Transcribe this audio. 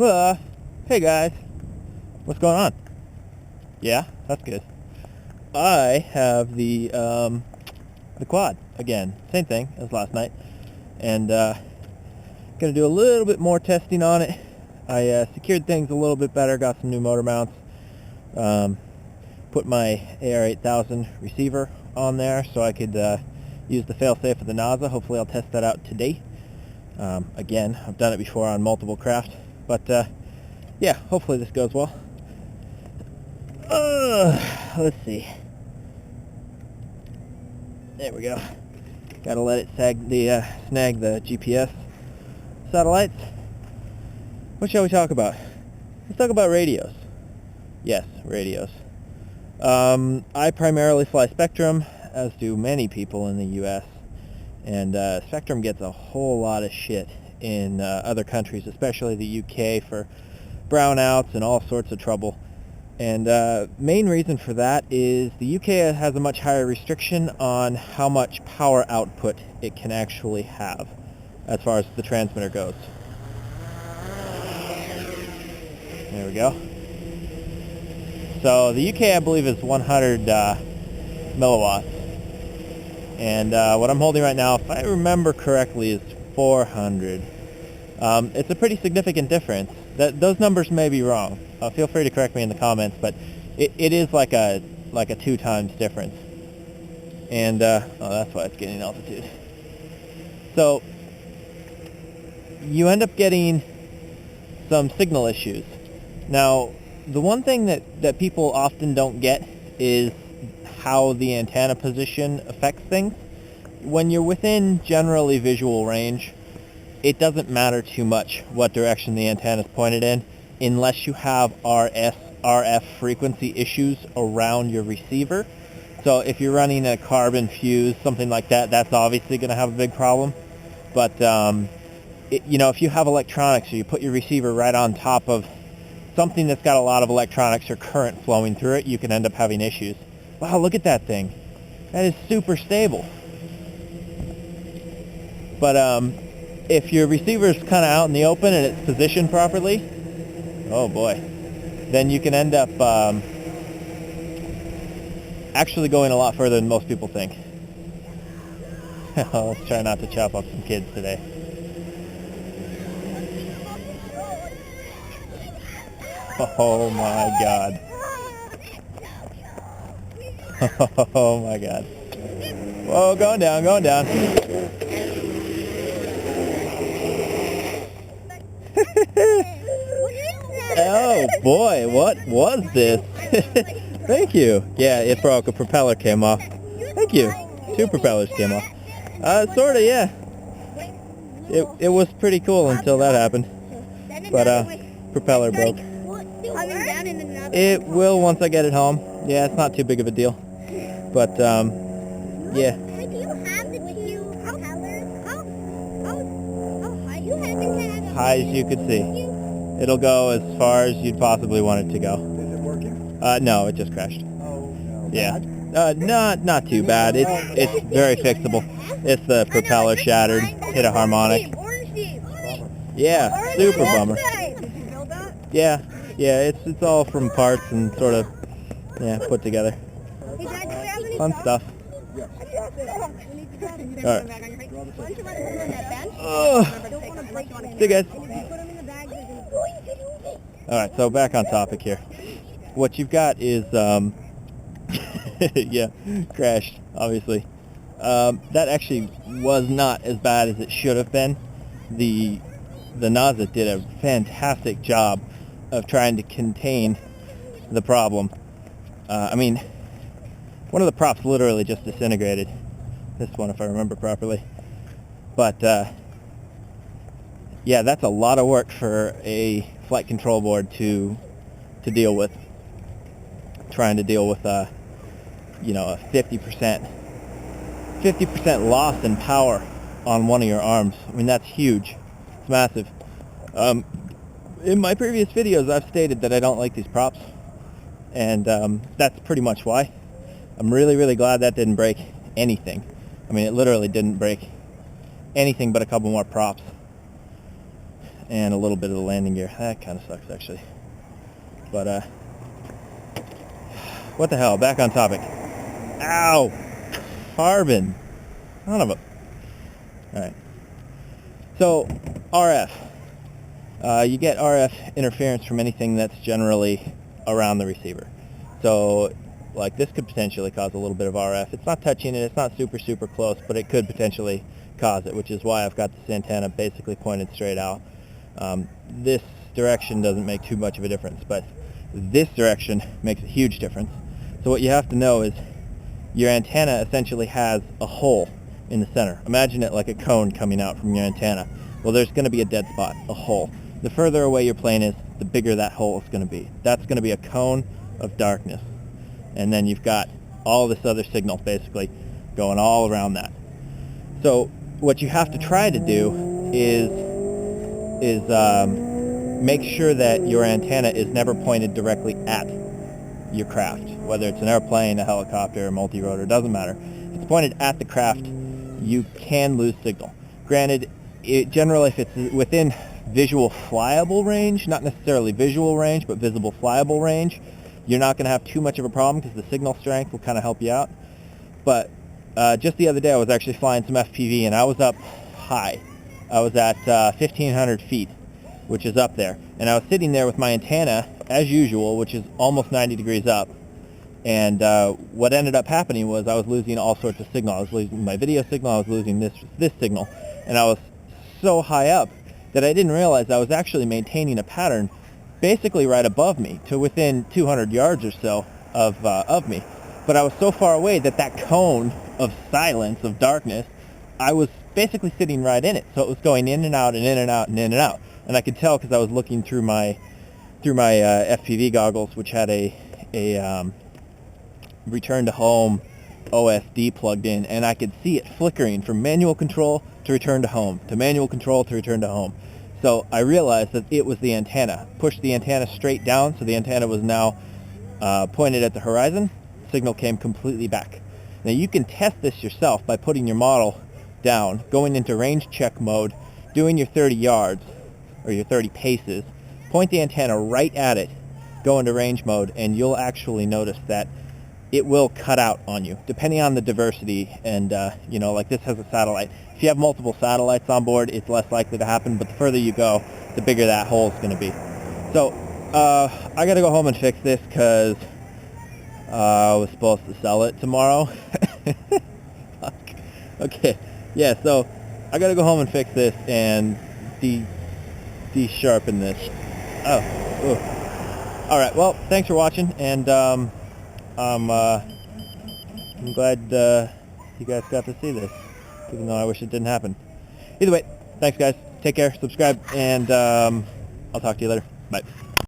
Well, hey guys, what's going on? Yeah, that's good. I have the quad again, same thing as last night, and gonna do a little bit more testing on it. I secured things a little bit better, got some new motor mounts, put my AR8000 receiver on there so I could use the failsafe of the NASA. Hopefully I'll test that out today. Again, I've done it before on multiple craft, but yeah, hopefully this goes well. Let's see. There we go. Gotta let it snag the GPS satellites. What shall we talk about? Let's talk about radios. Yes, radios. I primarily fly Spektrum, as do many people in the US. And Spektrum gets a whole lot of shit in other countries, especially the UK, for brownouts and all sorts of trouble. And main reason for that is the UK has a much higher restriction on how much power output it can actually have as far as the transmitter goes. There we go. So the UK, I believe, is 100 milliwatts. And what I'm holding right now, if I remember correctly, is 400. It's a pretty significant difference. Those numbers may be wrong. Feel free to correct me in the comments, but it is like a 2 times difference. And oh, that's why it's getting altitude. So you end up getting some signal issues. Now, the one thing that people often don't get is how the antenna position affects things. When you're within generally visual range, it doesn't matter too much what direction the antenna is pointed in, unless you have RF frequency issues around your receiver. So if you're running a carbon fuse, something like that, that's obviously going to have a big problem. But if you have electronics, or you put your receiver right on top of something that's got a lot of electronics or current flowing through it, you can end up having issues. Wow, look at that thing. That is super stable. But if your receiver's kind of out in the open and it's positioned properly, oh boy, then you can end up actually going a lot further than most people think. Let's try not to chop up some kids today. Oh my god. Oh my god. Whoa, going down, going down. Oh boy, what was this? Thank you. Yeah, it broke. A propeller came off. Thank you. 2 propellers came off. Sorta, yeah. It was pretty cool until that happened. But propeller broke. It will once I get it home. Yeah, it's not too big of a deal. But yeah. High as you could see. It'll go as far as you'd possibly want it to go. Is it working? No, it just crashed. Oh, no. Yeah. Not too bad. It's very fixable. It's the propeller shattered, hit a harmonic. Yeah, super bummer. Yeah, it's all from parts and sort of, yeah, put together. Fun stuff. Alright. See you guys. Alright, so back on topic here. What you've got is, yeah, crashed, obviously. That actually was not as bad as it should have been. The NASA did a fantastic job of trying to contain the problem. I mean, one of the props literally just disintegrated. This one, if I remember properly. But yeah, that's a lot of work for a flight control board to deal with. Trying to deal with a 50% loss in power on one of your arms. I mean, that's huge. It's massive. In my previous videos, I've stated that I don't like these props, and that's pretty much why. I'm really, really glad that didn't break anything. I mean, it literally didn't break anything but a couple more props. and a little bit of the landing gear. That kind of sucks, actually. But, what the hell? Back on topic. Ow! Carbon. Son of a... Alright. So, RF. You get RF interference from anything that's generally around the receiver. So, like, this could potentially cause a little bit of RF. It's not touching it, it's not super, super close, but it could potentially cause it, which is why I've got this antenna basically pointed straight out. This direction doesn't make too much of a difference, but this direction makes a huge difference. So what you have to know is your antenna essentially has a hole in the center. Imagine it like a cone coming out from your antenna. Well, there's going to be a dead spot, a hole. The further away your plane is, the bigger that hole is going to be. That's going to be a cone of darkness. And then you've got all this other signal basically going all around that. So what you have to try to do is make sure that your antenna is never pointed directly at your craft. Whether it's an airplane, a helicopter, a multi-rotor, doesn't matter. If it's pointed at the craft, you can lose signal. Granted, generally if it's within visual flyable range, not necessarily visual range, but visible flyable range, you're not going to have too much of a problem because the signal strength will kind of help you out. But just the other day I was actually flying some FPV and I was up high. I was at 1,500 feet, which is up there. And I was sitting there with my antenna, as usual, which is almost 90 degrees up. And what ended up happening was I was losing all sorts of signal. I was losing my video signal, I was losing this signal. And I was so high up that I didn't realize I was actually maintaining a pattern basically right above me to within 200 yards or so of me. But I was so far away that that cone of silence, of darkness, I was basically sitting right in it. So it was going in and out and in and out and in and out. And I could tell because I was looking through my FPV goggles, which had a return to home OSD plugged in, and I could see it flickering from manual control to return to home, to manual control to return to home. So I realized that it was the antenna. Pushed the antenna straight down, so the antenna was now pointed at the horizon. Signal came completely back. Now you can test this yourself by putting your model down, going into range check mode, doing your 30 yards, or your 30 paces, point the antenna right at it, go into range mode, and you'll actually notice that it will cut out on you, depending on the diversity. And, you know, like this has a satellite. If you have multiple satellites on board, it's less likely to happen, but the further you go, the bigger that hole is going to be. So, I got to go home and fix this because I was supposed to sell it tomorrow. Fuck. Okay, yeah, so I got to go home and fix this and de-sharpen this. Oh, ooh. All right, well, thanks for watching, and I'm glad you guys got to see this, even though I wish it didn't happen. Either way, thanks guys, take care, subscribe, and I'll talk to you later. Bye.